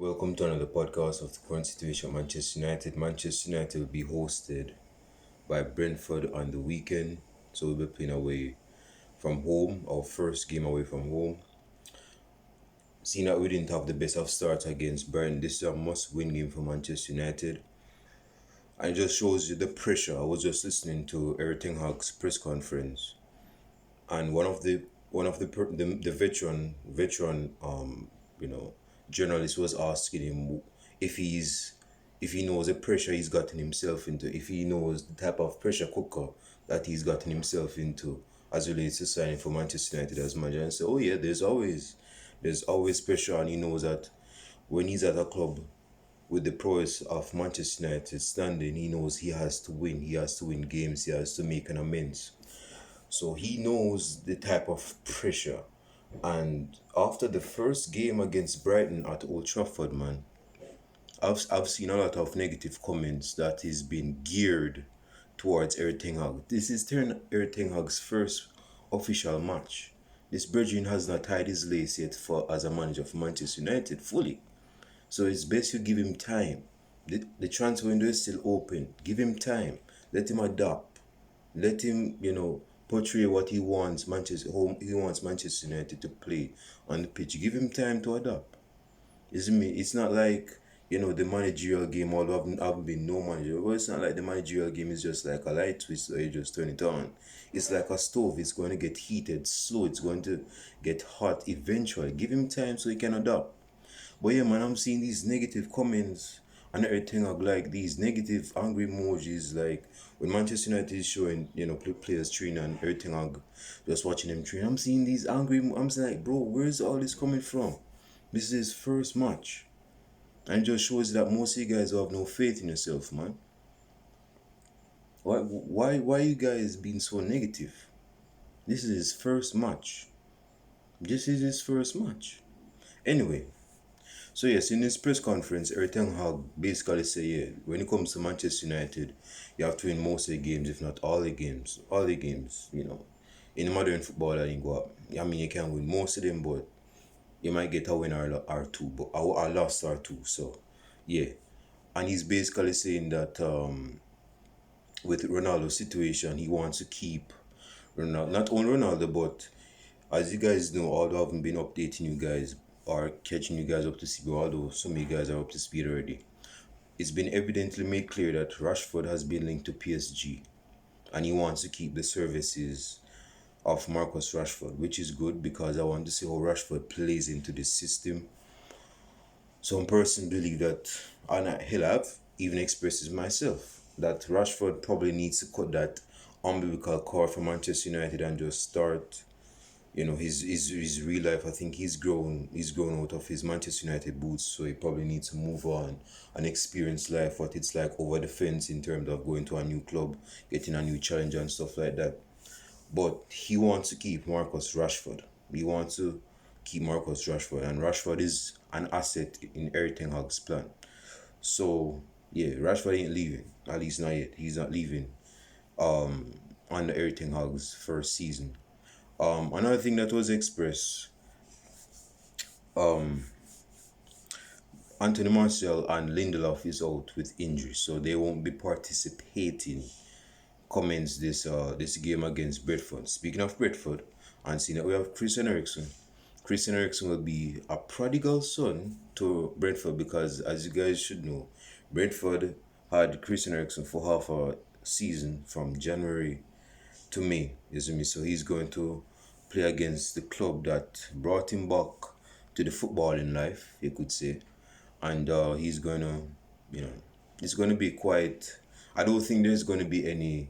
Welcome to another podcast of the current situation at Manchester United. Manchester United will be hosted by Brentford on the weekend. So we'll be playing away from home, our first game away from home. Seeing that we didn't have the best of starts against Brighton, this is a must-win game for Manchester United. And it just shows you the pressure. I was just listening to Eric Ten Hag's press conference, and one of the veteran journalist was asking him if he knows the pressure he's gotten himself into, if he knows the type of pressure cooker that he's gotten himself into as relates to signing for Manchester United as manager. And so, oh yeah, there's always pressure, and he knows that when he's at a club with the prowess of Manchester United standing, he knows he has to win. He has to win games. He has to make an amends. So he knows the type of pressure. And after the first game against Brighton at Old Trafford, man, I've seen a lot of negative comments that is being geared towards Eric Ten Hag. This is Eric Ten Hag's first official match. This Bridging has not tied his lace yet for as a manager for Manchester United fully. So it's best you give him time. The transfer window is still open. Give him time. Let him adapt. Let him, portray what he wants he wants Manchester United to play on the pitch. Give him time to adapt. Isn't me? It's not like the managerial game, although I've been no manager. Well, it's not like the managerial game is just like a light switch so you just turn it on. It's like a stove, it's going to get heated slow, it's going to get hot eventually. Give him time so he can adapt. But yeah, man, I'm seeing these negative comments and everything like these negative angry emojis, like when Manchester United is showing players training and everything, just watching them train. I'm seeing these angry. I'm saying like, bro, where's all this coming from? This is his first match, and it just shows that most of you guys have no faith in yourself, man. Why you guys being so negative? This is his first match. This is his first match. Anyway, so yes, in this press conference, Eric Ten Hag basically say, yeah, when it comes to Manchester United, you have to win most of the games, if not all the games. All the games, In the modern football, I think I mean, you can win most of them, but you might get a win or two, but a loss or two. So, yeah, and he's basically saying that with Ronaldo's situation, he wants to keep Ronaldo, not only Ronaldo, but as you guys know, although I haven't been updating you guys or catching you guys up to speed, although some of you guys are up to speed already, it's been evidently made clear that Rashford has been linked to PSG, and he wants to keep the services of Marcus Rashford, which is good because I want to see how Rashford plays into the system. Some person believe that, and hell, I've even expressed it myself, that Rashford probably needs to cut that umbilical cord for Manchester United and just start his real life. I think he's grown out of his Manchester United boots, so he probably needs to move on and experience life, what it's like over the fence in terms of going to a new club, getting a new challenge and stuff like that. But he wants to keep Marcus Rashford. He wants to keep Marcus Rashford, and Rashford is an asset in Eric Ten Hag's plan. So yeah, Rashford ain't leaving. At least not yet. He's not leaving. Under Eric Ten Hag's first season. Another thing that was expressed, um, Anthony Martial and Lindelof is out with injury, so they won't be participating. Comments this game against Brentford. Speaking of Brentford, and seeing that we have Christian Eriksen. Christian Eriksen will be a prodigal son to Brentford because, as you guys should know, Brentford had Christian Eriksen for half a season from January to May, isn't me? So he's going to play against the club that brought him back to the footballing life, you could say, and he's gonna, it's gonna be quite. I don't think there's gonna be any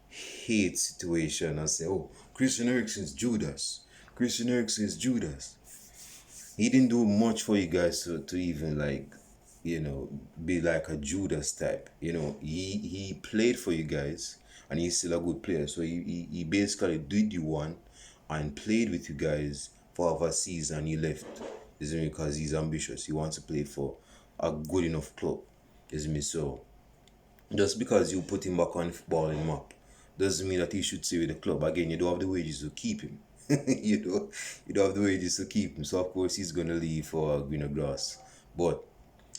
hate situation and say, oh, Christian Eriksen's Judas. Christian Eriksen is Judas. He didn't do much for you guys to even be like a Judas type. He played for you guys and he's still a good player. So he basically did you one and played with you guys for half a season and he left. Isn't it? Because he's ambitious. He wants to play for a good enough club. Isn't it? So just because you put him back on the footballing map doesn't mean that he should stay with the club. Again, you don't have the wages to keep him. you don't have the wages to keep him. So of course he's gonna leave for greener grass. But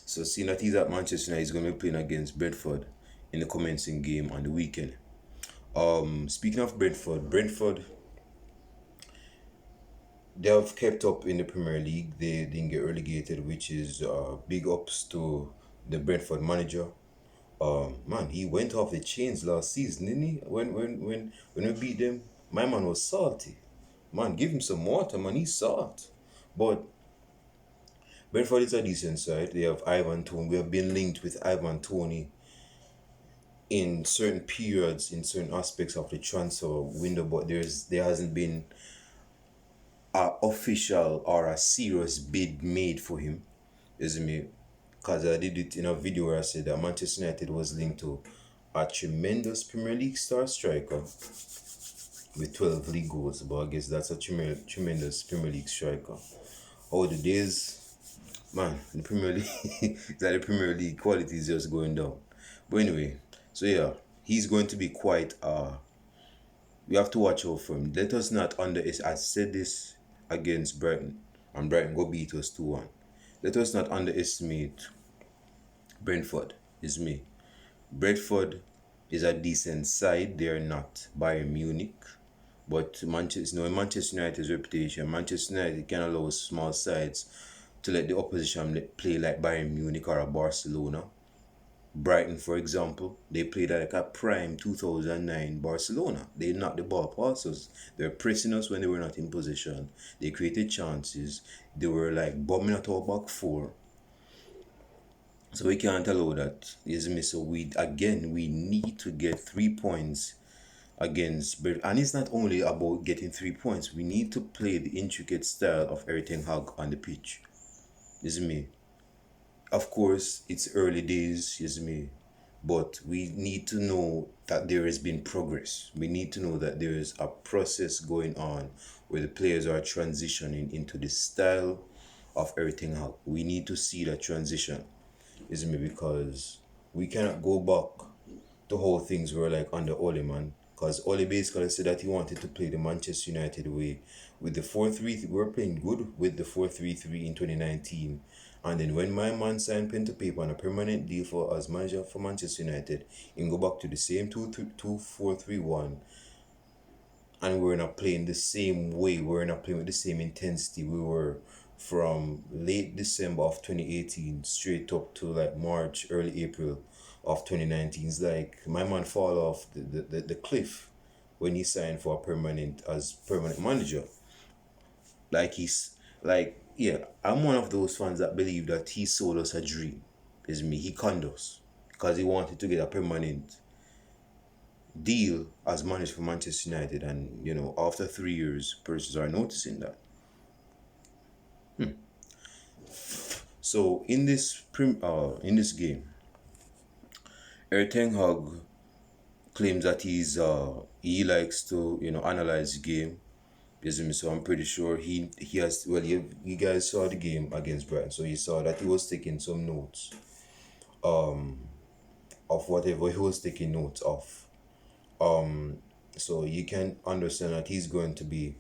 So seeing that he's at Manchester United, he's going to be playing against Brentford in the commencing game on the weekend. Speaking of Brentford, they have kept up in the Premier League. They didn't get relegated, which is big ups to the Brentford manager. Man, he went off the chains last season, didn't he? When we beat them, my man was salty. Man, give him some water, man. He's salt. But Brentford is a decent side. They have Ivan Toney. We have been linked with Ivan Toney in certain periods, in certain aspects of the transfer window, but there hasn't been a official or a serious bid made for him. Isn't me? Because I did it in a video where I said that Manchester United was linked to a tremendous Premier League star striker with 12 league goals, but I guess that's a tremendous Premier League striker. All the days, man, the Premier League, that the Premier League quality is just going down. But anyway, so yeah, he's going to be quite we have to watch out for him. Let us not underestimate. I said this against Brighton, and Brighton go beat us 2-1. Let us not underestimate Brentford. Is me. Brentford is a decent side. They're not Bayern Munich, but Manchester United's reputation, Manchester United can allow small sides to let the opposition play like Bayern Munich or a Barcelona. Brighton, for example, they played like a prime 2009 Barcelona. They knocked the ball past us. They were pressing us when they were not in position. They created chances. They were like bombing at our back four. So we can't allow that. So we need to get 3 points against Brighton. And it's not only about getting 3 points. We need to play the intricate style of Erik ten Hag on the pitch. Of course, it's early days, but we need to know that there has been progress. We need to know that there is a process going on where the players are transitioning into the style of Erik ten Hag. We need to see that transition, because we cannot go back to how things were like under Ole, man. Because Ole basically said that he wanted to play the Manchester United way with the 4-3. We were playing good with the 4-3-3 in 2019. And then when my man signed pen to paper on a permanent deal for as manager for Manchester United, he go back to the same 2-4-3-1. And we're not playing the same way. We're not playing with the same intensity we were from late December of 2018 straight up to like March, early April of 2019. It's like my man fall off the cliff when he signed for a permanent manager. Like I'm one of those fans that believe that he sold us a dream. He conned us because he wanted to get a permanent deal as manager for Manchester United, and after 3 years, persons are noticing that. So in this game, Erik ten Hag claims that he likes to analyze the game. So I'm pretty sure he has. Well, you guys saw the game against Brighton, so you saw that he was taking some notes of whatever he was taking notes of. So you can understand that he's going to be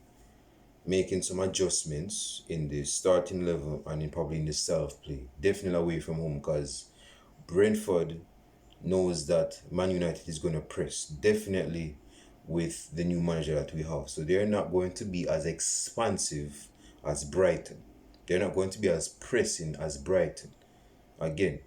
making some adjustments in the starting level and probably in the style of play. Definitely away from home, because Brentford knows that Man United is going to press. Definitely with the new manager that we have. So they're not going to be as expansive as Brighton. They're not going to be as pressing as Brighton. Again,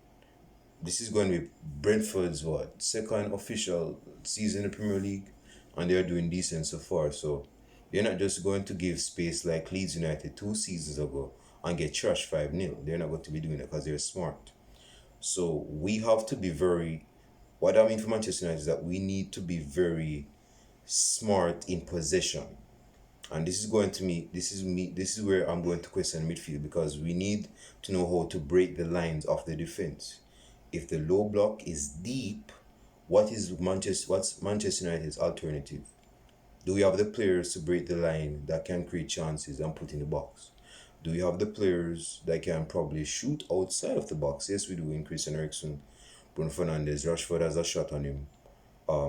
this is going to be Brentford's second official season in the Premier League, and they're doing decent so far. So they're not just going to give space like Leeds United 2 seasons ago and get trashed 5-0. They're not going to be doing it because they're smart. So we have to be what I mean for Manchester United is that we need to be very smart in possession. And this is where I'm going to question midfield, because we need to know how to break the lines of the defense. If the low block is deep, what's Manchester United's alternative? Do we have the players to break the line that can create chances and put in the box? Do we have the players that can probably shoot outside of the box? Yes, we do in Christian Eriksen, Bruno Fernandes. Rashford has a shot on him.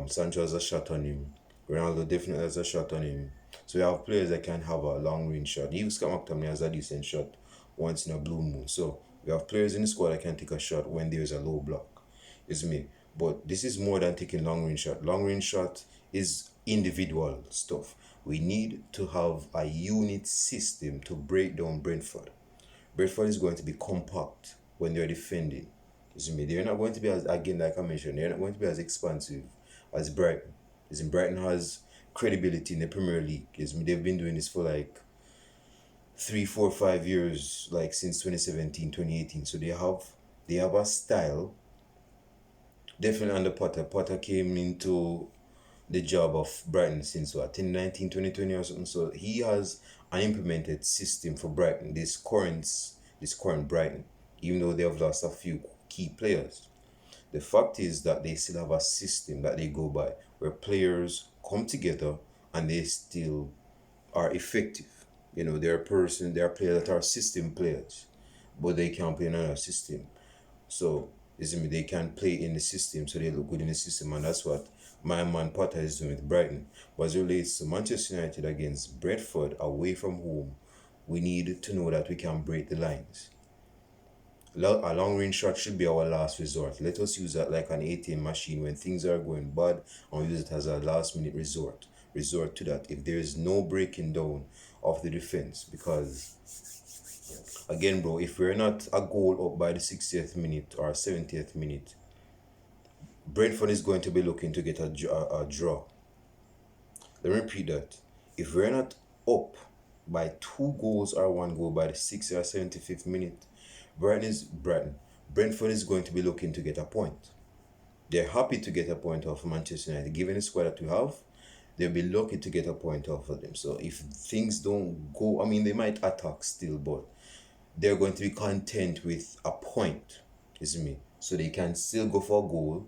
Sancho has a shot on him. Ronaldo definitely has a shot on him. So we have players that can have a long range shot. Even Scott McTominay has a decent shot once in a blue moon. So We have players in the squad that can take a shot when there's a low block. Is me. But this is more than taking long range shot. Long range shot is individual stuff. We need to have a unit system to break down Brentford. Brentford is going to be compact when they're defending. You see me? They're not going to be as, again, like I mentioned, they're not going to be as expansive as Brighton. You see, Brighton has credibility in the Premier League. You see me? They've been doing this for like 3, 4, 5 years, like since 2017, 2018. So they have a style. Definitely under Potter. Potter came into the job of Brighton since what, 2019, 2020 or something. So he has an implemented system for Brighton. This current Brighton, even though they have lost a few key players. The fact is that they still have a system that they go by where players come together and they still are effective. There are players that are system players, but they can't play in another system. So they can play in the system, so they look good in the system, and that's what my man Potter is doing with Brighton. But as it relates to Manchester United against Brentford away from home, we need to know that we can break the lines. A long range shot should be our last resort. Let us use that like an ATM machine when things are going bad, and we use it as a last minute resort. Resort to that if there is no breaking down of the defense, because again, bro, if we're not a goal up by the 60th minute or 70th minute, Brentford is going to be looking to get a draw. Let me repeat that. If we're not up by 2 goals or 1 goal by the 60th or 75th minute, Brentford is going to be looking to get a point. They're happy to get a point off Manchester United. Given the squad that we have, they'll be lucky to get a point off of them. So if things don't go, I mean, they might attack still, but they're going to be content with a point. You see me? So they can still go for a goal,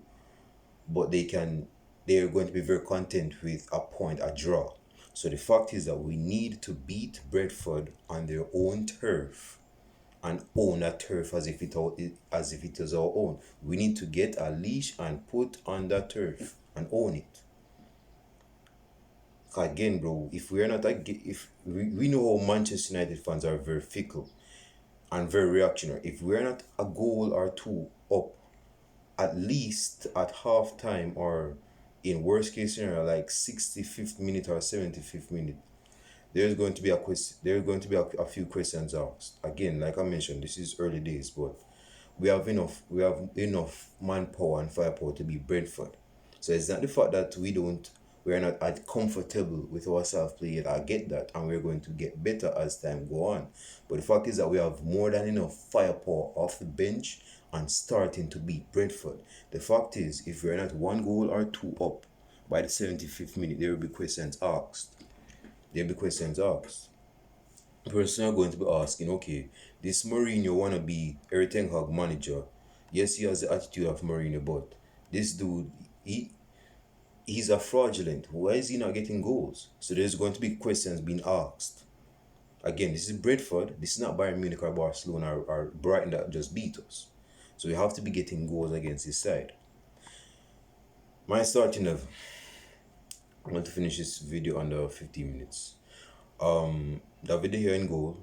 but they're going to be very content with a point, a draw. So the fact is that we need to beat Brentford on their own turf and own that turf as if it is our own. We need to get a leash and put on that turf and own it. Again, bro, if we're not if we know how Manchester United fans are very fickle and very reactionary. If we're not a goal or two up, at least at half time, or in worst case scenario like 65th minute or 75th minute, there's going to be a few questions asked. Again, like I mentioned, this is early days, but we have enough manpower and firepower to beat Brentford. So it's not the fact that we're not as comfortable with ourselves playing. I get that, and we're going to get better as time go on. But the fact is that we have more than enough firepower off the bench and starting to beat Brentford. The fact is, if we're not 1 goal or 2 up by the 75th minute, there will be questions asked. Person are going to be asking, okay, this Mourinho wanna be Eric Ten Hag manager. Yes, he has the attitude of Mourinho, but this dude, he's a fraudulent. Why is he not getting goals? So there's going to be questions being asked. Again, this is Brentford. This is not Bayern Munich or Barcelona or Brighton that just beat us. So we have to be getting goals against this side. My starting level. I'm going to finish this video under 15 minutes. David here in goal.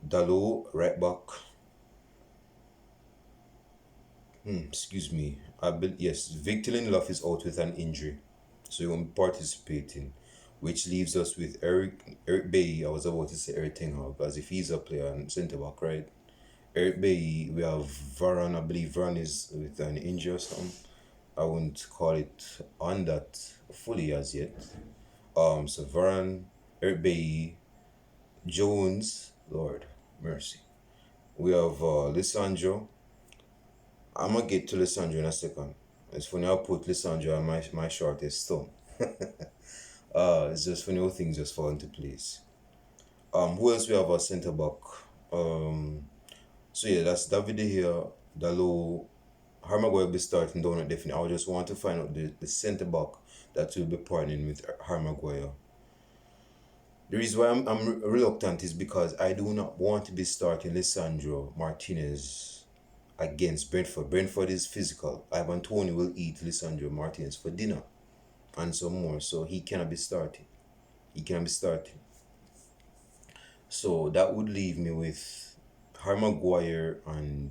Dalot right back. Excuse me. Yes, Victor Lindelof is out with an injury, so he won't be participating, which leaves us with Eric Bailly. I was about to say Eric Ten Hag, as if he's a player and centre back, right? Eric Bailly. We have Varane. I believe Varane is with an injury or something. I wouldn't call it on that fully as yet. So Varane, Eric Bailly, Jones, Lord mercy. We have Lissandro. I'm gonna get to Lissandro in a second. It's funny I put Lissandro on my shortest stone. It's just funny how things just fall into place. Who else we have a centre back? So yeah, that's David here, Dalot. Harry will be starting down at definitely. I just want to find out the centre back that will be partnering with Harry Maguire. The reason why I'm reluctant is because I do not want to be starting Lisandro Martinez against Brentford. Brentford is physical. Ivan Toney will eat Lisandro Martinez for dinner and some more, so he cannot be starting. So that would leave me with Harry Maguire and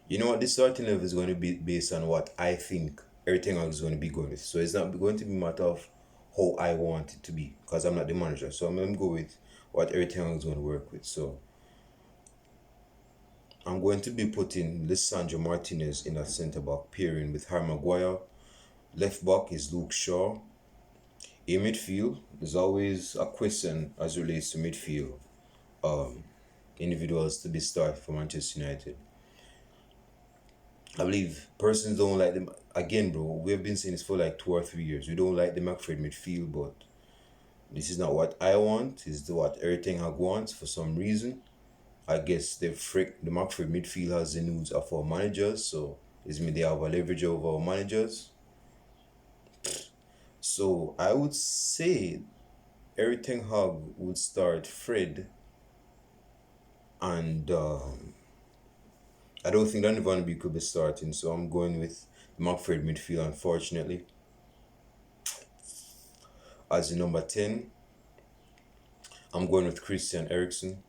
you know what, this starting level is going to be based on what I think everything else is going to be going with. So it's not going to be a matter of how I want it to be because I'm not the manager. So I'm going to go with what everything else is going to work with. So I'm going to be putting Lissandro Martinez in a centre back pairing with Harry Maguire. Left back is Luke Shaw. In midfield, there's always a question as relates to midfield. Individuals to be started for Manchester United. I believe persons don't like them. Again, bro, we have been saying this for like 2 or 3 years. We don't like the McFred midfield, but this is not what I want. It's what everything I wants for some reason. I guess the McFred midfield has the news of our managers, so it's mean they have a leverage over our managers. So I would say everything Hog would start Fred and I don't think that Van Beek could be starting, so I'm going with the McFred midfield, unfortunately. As the number 10, I'm going with Christian Eriksen.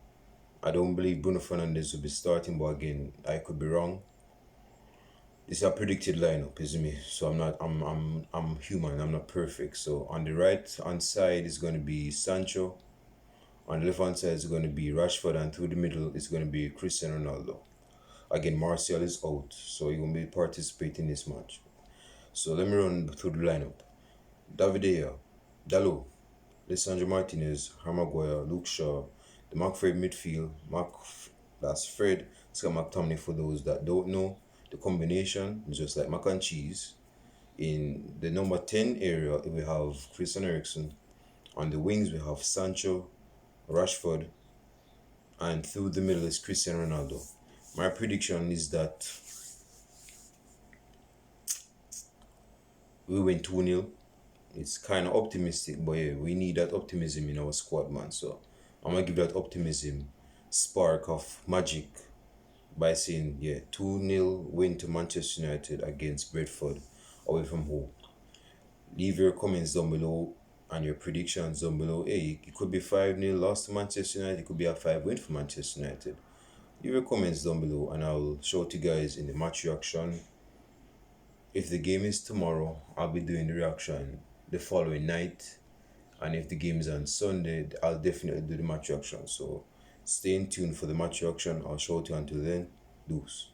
I don't believe Bruno Fernandes will be starting, but again, I could be wrong. It's a predicted lineup, isn't me? So I'm human, I'm not perfect. So on the right hand side is going to be Sancho. On the left hand side is going to be Rashford, and through the middle is going to be Cristiano Ronaldo. Again, Martial is out, so he won't be participating in this match. So let me run through the lineup. David De Gea, Dalot, Lissandro Martinez, Harry Maguire, Luke Shaw, the McFred midfield, that's Fred, Scott McTominay for those that don't know. The combination is just like mac and cheese. In the number 10 area, we have Christian Eriksen. On the wings, we have Sancho, Rashford, and through the middle is Cristiano Ronaldo. My prediction is that we win 2-0. It's kind of optimistic, but yeah, we need that optimism in our squad, man. So I'm going to give that optimism spark of magic by saying, yeah, 2-0 win to Manchester United against Brentford away from home. Leave your comments down below and your predictions down below. Hey, it could be 5-0 loss to Manchester United. It could be a 5 win for Manchester United. Leave your comments down below and I'll show it you guys in the match reaction. If the game is tomorrow, I'll be doing the reaction the following night. And if the game is on Sunday, I'll definitely do the match reaction. So stay in tune for the match reaction. I'll show it you until then. Deuce.